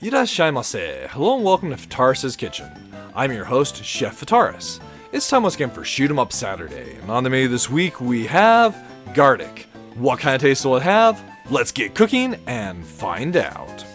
Irashaimase. Hello and welcome to Fataris' Kitchen. I'm your host, Chef Fataris. It's time once again for Shoot 'em Up Saturday, and on the menu this week we have Guardic. What kind of taste will it have? Let's get cooking and find out.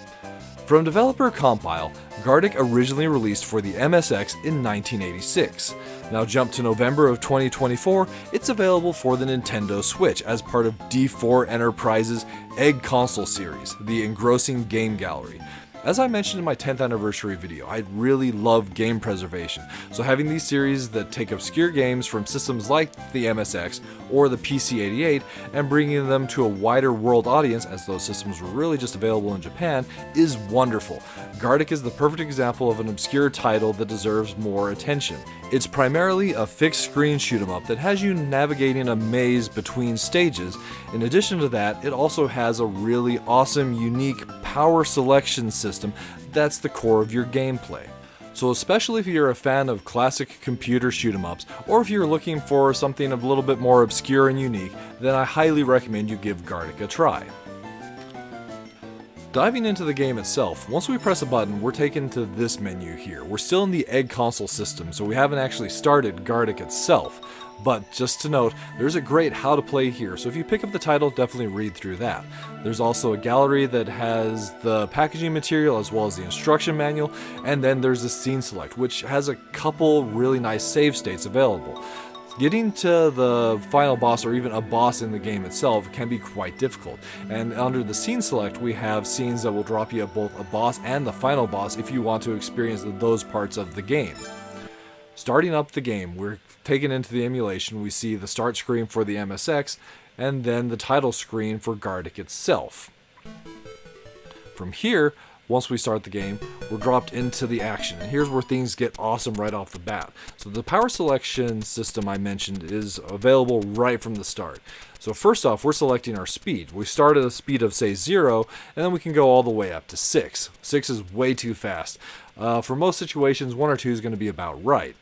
From developer Compile, Guardic originally released for the MSX in 1986. Now jump to November of 2024, it's available for the Nintendo Switch as part of D4 Enterprises' EGGConsole series, the engrossing game gallery. As I mentioned in my 10th anniversary video, I really love game preservation, so having these series that take obscure games from systems like the MSX or the PC-88 and bringing them to a wider world audience, as those systems were really just available in Japan, is wonderful. Guardic is the perfect example of an obscure title that deserves more attention. It's primarily a fixed screen shoot 'em up that has you navigating a maze between stages. In addition to that, it also has a really awesome, unique power selection system that's the core of your gameplay. So especially if you're a fan of classic computer shoot 'em ups, or if you're looking for something a little bit more obscure and unique, then I highly recommend you give Guardic a try. Diving into the game itself, once we press a button, we're taken to this menu here. We're still in the EGGConsole system, so we haven't actually started Guardic itself. But just to note, there's a great how to play here, so if you pick up the title, definitely read through that. There's also a gallery that has the packaging material as well as the instruction manual, and then there's a scene select, which has a couple really nice save states available. Getting to the final boss or even a boss in the game itself can be quite difficult, and under the scene select we have scenes that will drop you at both a boss and the final boss if you want to experience those parts of the game. Starting up the game, we're taken into the emulation. We see the start screen for the MSX and then the title screen for Guardic itself. From here, once we start the game, we're dropped into the action, and here's where things get awesome right off the bat. So the power selection system I mentioned is available right from the start. So first off, we're selecting our speed. We start at a speed of say 0, and then we can go all the way up to 6. 6 is way too fast. For most situations, 1 or 2 is going to be about right.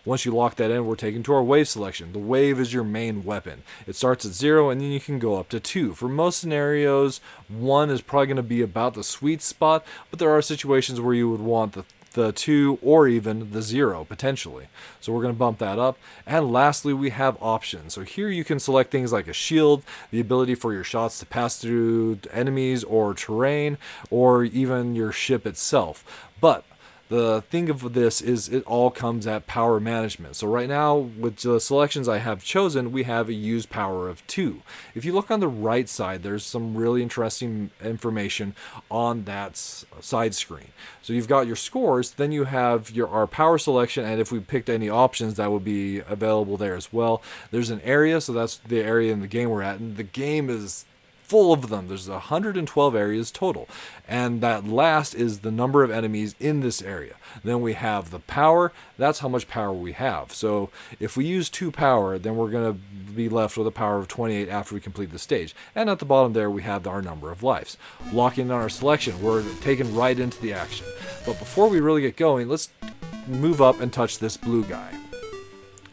Once you lock that in, we're taken to our wave selection. The wave is your main weapon. It starts at 0 and then you can go up to 2. For most scenarios, 1 is probably going to be about the sweet spot, but there are situations where you would want the 2 or even the 0 potentially. So we're going to bump that up. And lastly, we have options. So here you can select things like a shield, the ability for your shots to pass through enemies or terrain, or even your ship itself. But the thing of this is it all comes at power management. So right now, with the selections I have chosen, we have a use power of 2. If you look on the right side, there's some really interesting information on that side screen. So you've got your scores, then you have our power selection, and if we picked any options, that would be available there as well. There's an area, so that's the area in the game we're at, and the game is full of them. There's 112 areas total, and that last is the number of enemies in this area. Then we have the power. That's how much power we have. So if we use 2 power, then we're going to be left with a power of 28 after we complete the stage. And at the bottom there we have our number of lives. Locking in on our selection, we're taken right into the action. But before we really get going, let's move up and touch this blue guy.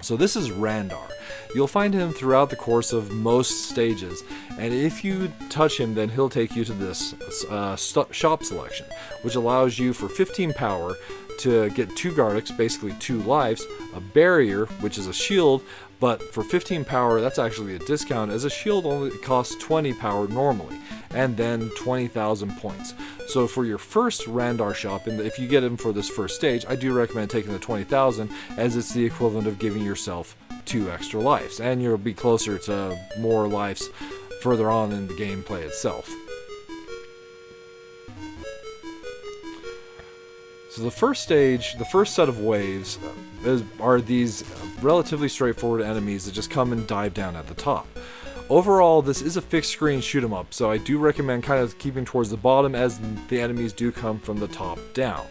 So this is Randar. You'll find him throughout the course of most stages, and if you touch him, then he'll take you to this shop selection, which allows you for 15 power to get 2 Guardics, basically 2 lives, a barrier, which is a shield, but for 15 power, that's actually a discount, as a shield only costs 20 power normally, and then 20,000 points. So for your first Randar shop, and if you get him for this first stage, I do recommend taking the 20,000, as it's the equivalent of giving yourself 2 extra lives, and you'll be closer to more lives further on in the gameplay itself. So the first stage, the first set of waves, are these relatively straightforward enemies that just come and dive down at the top. Overall, this is a fixed screen shoot 'em up, so I do recommend kind of keeping towards the bottom, as the enemies do come from the top down.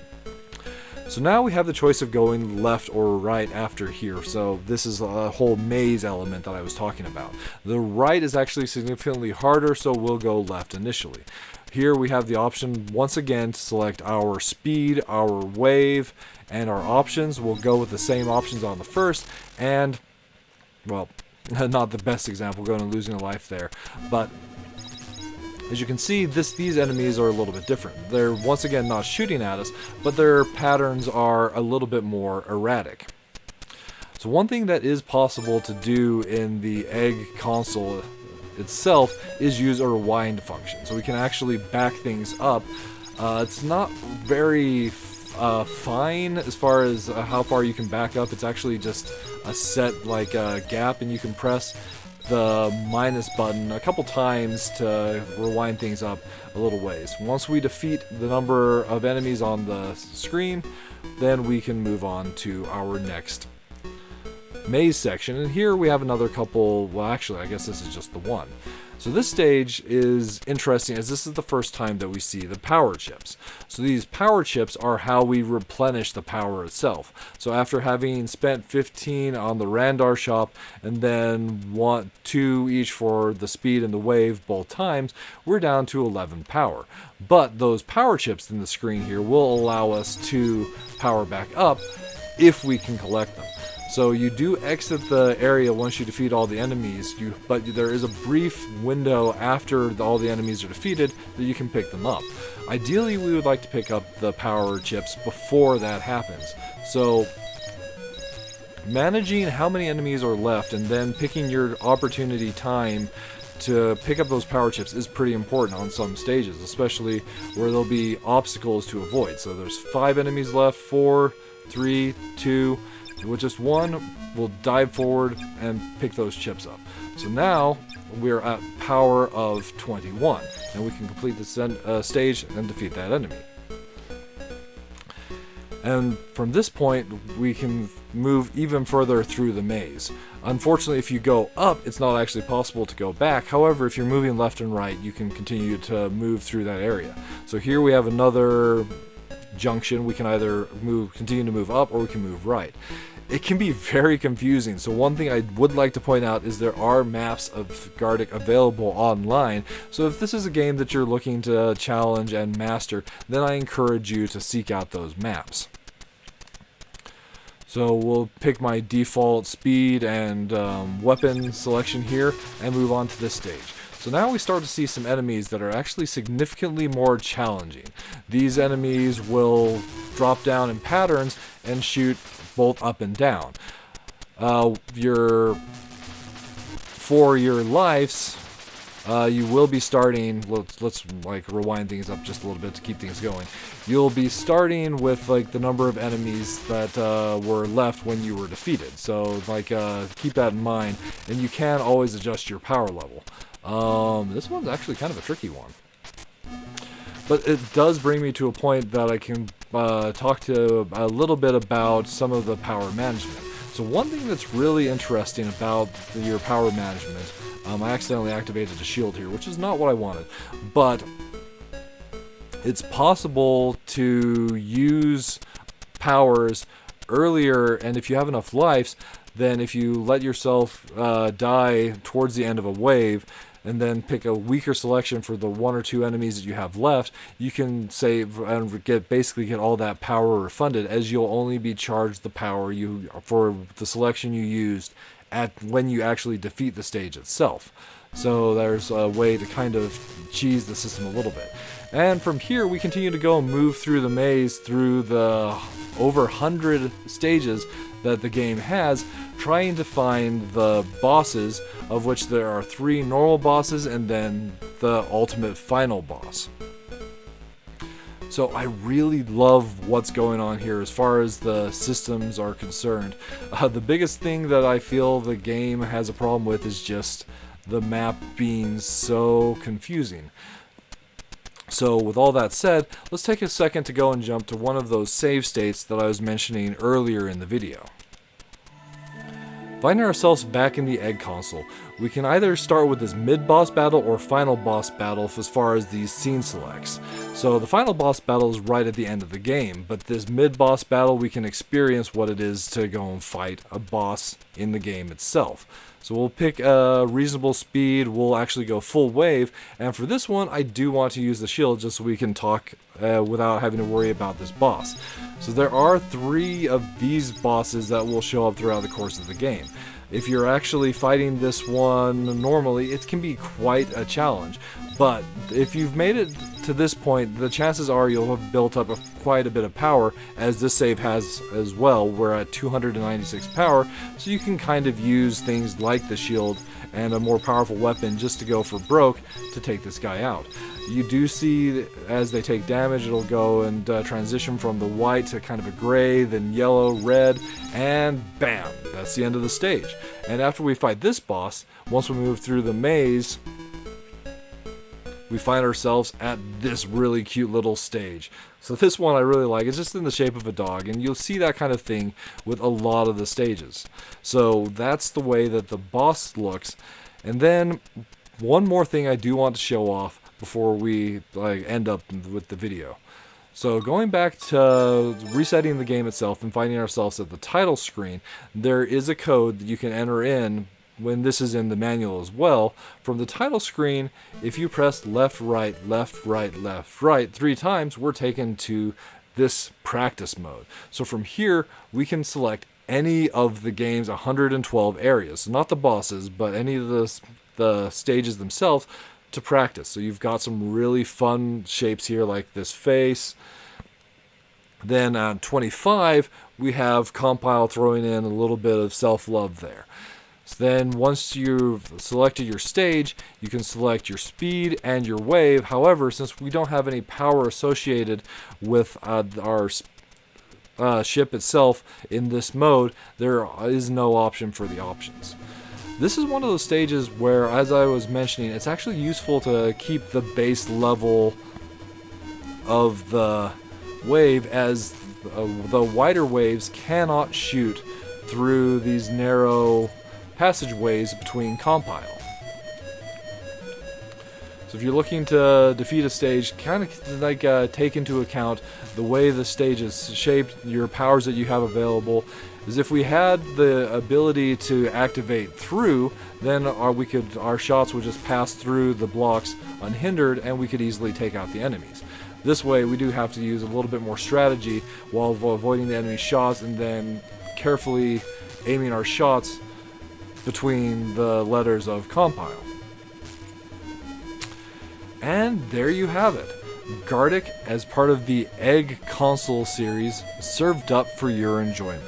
So now we have the choice of going left or right after here. So this is a whole maze element that I was talking about. The right is actually significantly harder, so we'll go left initially. Here we have the option once again to select our speed, our wave, and our options. We'll go with the same options on the first, and, well, not the best example, going and losing a life there, but As you can see, these enemies are a little bit different. They're once again not shooting at us, but their patterns are a little bit more erratic. So one thing that is possible to do in the EGGConsole itself is use a rewind function. So we can actually back things up. It's not very fine as far as how far you can back up. It's actually just a set gap, and you can press the minus button a couple times to rewind things up a little ways. Once we defeat the number of enemies on the screen, then we can move on to our next maze section. And here we have another couple, well actually I guess this is just the one. So this stage is interesting as this is the first time that we see the power chips. So these power chips are how we replenish the power itself. So after having spent 15 on the Randar shop and then 2 each for the speed and the wave both times, we're down to 11 power. But those power chips in the screen here will allow us to power back up if we can collect them. So you do exit the area once you defeat all the enemies, but there is a brief window after all the enemies are defeated that you can pick them up. Ideally, we would like to pick up the power chips before that happens. So managing how many enemies are left and then picking your opportunity time to pick up those power chips is pretty important on some stages, especially where there'll be obstacles to avoid. So there's 5 enemies left, 4, 3, 2... With just one, we'll dive forward and pick those chips up. So now we're at power of 21, and we can complete the stage and defeat that enemy. And from this point, we can move even further through the maze. Unfortunately, if you go up, it's not actually possible to go back. However, if you're moving left and right, you can continue to move through that area. So here we have another junction. We can either continue to move up, or we can move right. It can be very confusing, so one thing I would like to point out is there are maps of Guardic available online, so if this is a game that you're looking to challenge and master, then I encourage you to seek out those maps. So we'll pick my default speed and weapon selection here and move on to this stage. So now we start to see some enemies that are actually significantly more challenging. These enemies will drop down in patterns and shoot both up and down. For your lives, you will be starting, let's rewind things up just a little bit to keep things going. You'll be starting with the number of enemies that were left when you were defeated. So keep that in mind, and you can always adjust your power level. This one's actually kind of a tricky one. But it does bring me to a point that I can talk to a little bit about some of the power management. So one thing that's really interesting about your power management, I accidentally activated a shield here, which is not what I wanted, but it's possible to use powers earlier, and if you have enough lives, then if you let yourself die towards the end of a wave, and then pick a weaker selection for the 1 or 2 enemies that you have left, you can save and basically get all that power refunded, as you'll only be charged the power for the selection you used when you actually defeat the stage itself. So there's a way to kind of cheese the system a little bit. And from here we continue to go and move through the maze through the over 100 stages that the game has, trying to find the bosses, of which there are 3 normal bosses and then the ultimate final boss. So I really love what's going on here as far as the systems are concerned. The biggest thing that I feel the game has a problem with is just the map being so confusing. So with all that said, let's take a second to go and jump to one of those save states that I was mentioning earlier in the video. Finding ourselves back in the EGGConsole, we can either start with this mid-boss battle or final boss battle as far as these scene selects. So the final boss battle is right at the end of the game, but this mid-boss battle we can experience what it is to go and fight a boss in the game itself. So we'll pick a reasonable speed, we'll actually go full wave, and for this one I do want to use the shield just so we can talk without having to worry about this boss. So there are 3 of these bosses that will show up throughout the course of the game. if you're actually fighting this one normally, it can be quite a challenge. But if you've made it to this point, the chances are you'll have built up quite a bit of power, as this save has as well. We're at 296 power, so you can kind of use things like the shield and a more powerful weapon just to go for broke to take this guy out. You do see as they take damage, it'll go and transition from the white to kind of a gray, then yellow, red, and bam, that's the end of the stage. And after we fight this boss, once we move through the maze, we find ourselves at this really cute little stage. So this one I really like. It's just in the shape of a dog, and you'll see that kind of thing with a lot of the stages. So that's the way that the boss looks. And then one more thing I do want to show off before we end up with the video. So going back to resetting the game itself and finding ourselves at the title screen, there is a code that you can enter in when this is in the manual as well. From the title screen, if you press left, right, left, right, left, right 3 times, we're taken to this practice mode. So from here, we can select any of the game's 112 areas. So not the bosses, but any of the stages themselves to practice. So you've got some really fun shapes here, like this face. Then on 25, we have Compile throwing in a little bit of self-love there. So then once you've selected your stage, you can select your speed and your wave. However, since we don't have any power associated with our ship itself in this mode, there is no option for the options. This is one of those stages where, as I was mentioning, it's actually useful to keep the base level of the wave, as the wider waves cannot shoot through these narrow passageways between Compile. So if you're looking to defeat a stage, kind of like take into account the way the stage is shaped, your powers that you have available. Is if we had the ability to activate through, then our shots would just pass through the blocks unhindered, and we could easily take out the enemies. This way, we do have to use a little bit more strategy while avoiding the enemy shots, and then carefully aiming our shots between the letters of Compile. And there you have it. Guardic, as part of the EGGConsole series, served up for your enjoyment.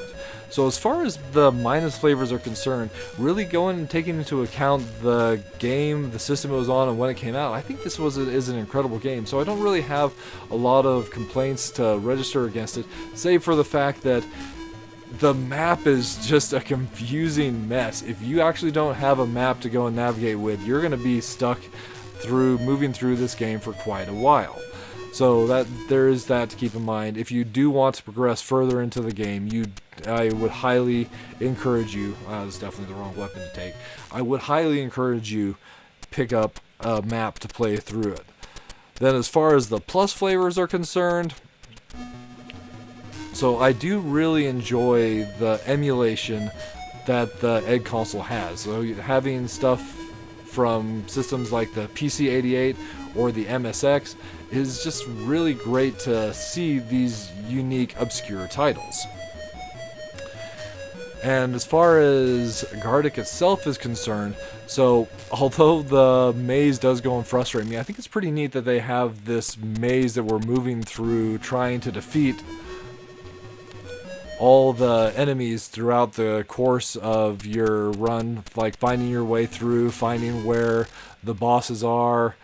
So as far as the minus flavors are concerned, really going and taking into account the game, the system it was on, and when it came out, I think this is an incredible game. So I don't really have a lot of complaints to register against it, save for the fact that the map is just a confusing mess. If you actually don't have a map to go and navigate with, you're going to be stuck moving through this game for quite a while. So there is that to keep in mind. If you do want to progress further into the game, I would highly encourage you, that's definitely the wrong weapon to take, I would highly encourage you pick up a map to play through it. Then as far as the plus flavors are concerned, so I do really enjoy the emulation that the EGGConsole has. So having stuff from systems like the PC-88 or the MSX is just really great to see these unique, obscure titles. And as far as Guardic itself is concerned, so although the maze does go and frustrate me, I think it's pretty neat that they have this maze that we're moving through, trying to defeat all the enemies throughout the course of your run, like finding your way through, finding where the bosses are.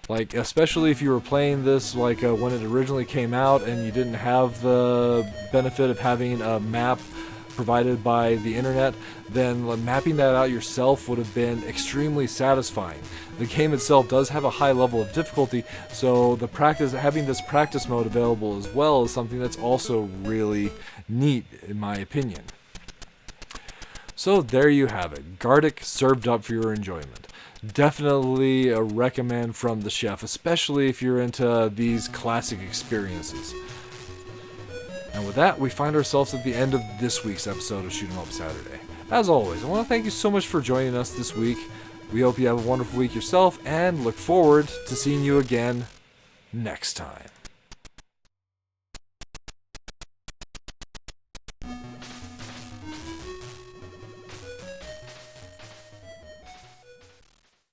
Like, especially if you were playing this like when it originally came out and you didn't have the benefit of having a map provided by the internet, then mapping that out yourself would have been extremely satisfying. The game itself does have a high level of difficulty, so having this practice mode available as well is something that's also really neat, in my opinion. So there you have it. Guardic served up for your enjoyment. Definitely a recommend from the chef, especially if you're into these classic experiences. And with that, we find ourselves at the end of this week's episode of Shoot 'em Up Saturday. As always, I want to thank you so much for joining us this week. We hope you have a wonderful week yourself, and look forward to seeing you again next time.